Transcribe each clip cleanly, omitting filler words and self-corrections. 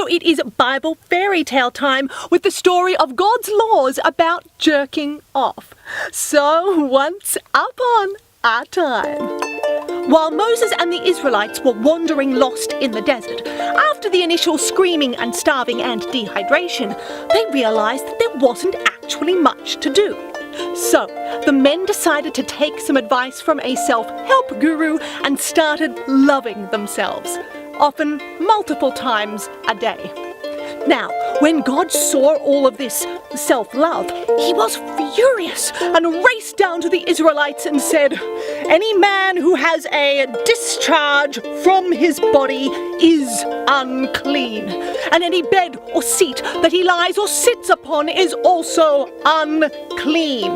it is Bible fairy tale time with the story of God's laws about jerking off. So, once upon a time, while Moses and the Israelites were wandering lost in the desert, after the initial screaming and starving and dehydration, they realized that there wasn't actually much to do. So, the men decided to take some advice from a self-help guru and started loving themselves, often multiple times a day. Now, when God saw all of this self-love, he was furious and raced down to the Israelites and said, "Any man who has a discharge from his body is unclean, and any bed or seat that he lies or sits upon is also unclean,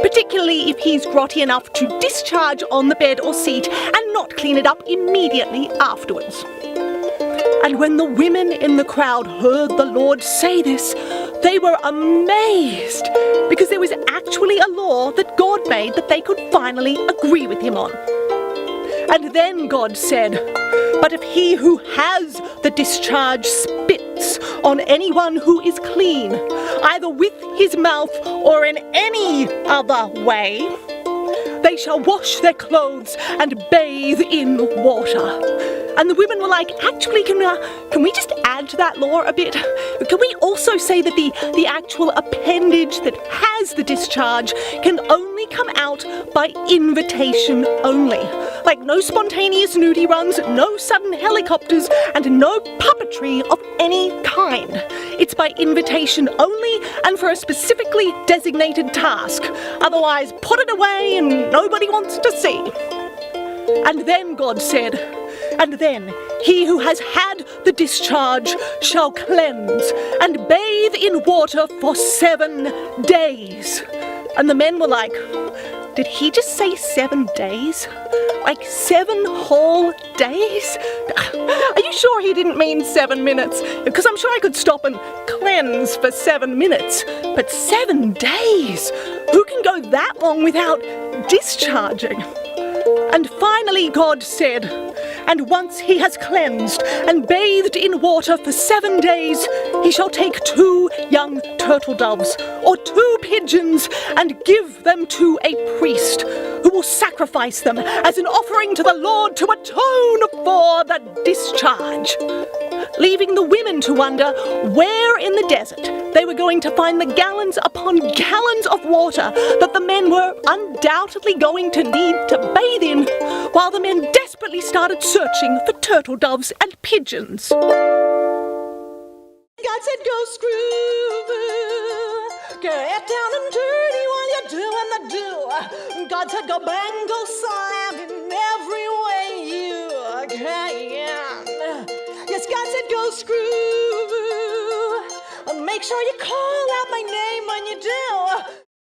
particularly if he's grotty enough to discharge on the bed or seat and not clean it up immediately afterwards." And when the women in the crowd heard the Lord say this, they were amazed, because there was actually a law that God made that they could finally agree with him on. And then God said, "But if he who has the discharge spits on anyone who is clean, either with his mouth or in any other way, they shall wash their clothes and bathe in water." And the women were like, "Actually, can we just add to that law a bit? Can we also say that the actual appendage that has the discharge can only come out by invitation only? Like no spontaneous nudie runs, no sudden helicopters, and no puppetry of any kind. It's by invitation only and for a specifically designated task. Otherwise, put it away and nobody wants to see." And then God said, "And then he who has had the discharge shall cleanse and bathe in water for 7 days." And the men were like, "Did he just say 7 days? Like 7 whole days? Are you sure he didn't mean 7 minutes? Because I'm sure I could stop and cleanse for 7 minutes. But 7 days? Who can go that long without discharging?" And finally God said, "And once he has cleansed and bathed in water for 7 days, he shall take 2 young turtle doves or 2 pigeons and give them to a priest, who will sacrifice them as an offering to the Lord to atone for the discharge," leaving the women to wonder where in the desert they were going to find the gallons upon gallons of water that the men were undoubtedly going to need to bathe in, while the men desperately started searching for turtle doves and pigeons. God said, "Go screw, get down and dirty while you're doing the do." God said, "Go bang, go slam in every way you can." Yes, God said, "Go screw, make sure you call out my name when you do."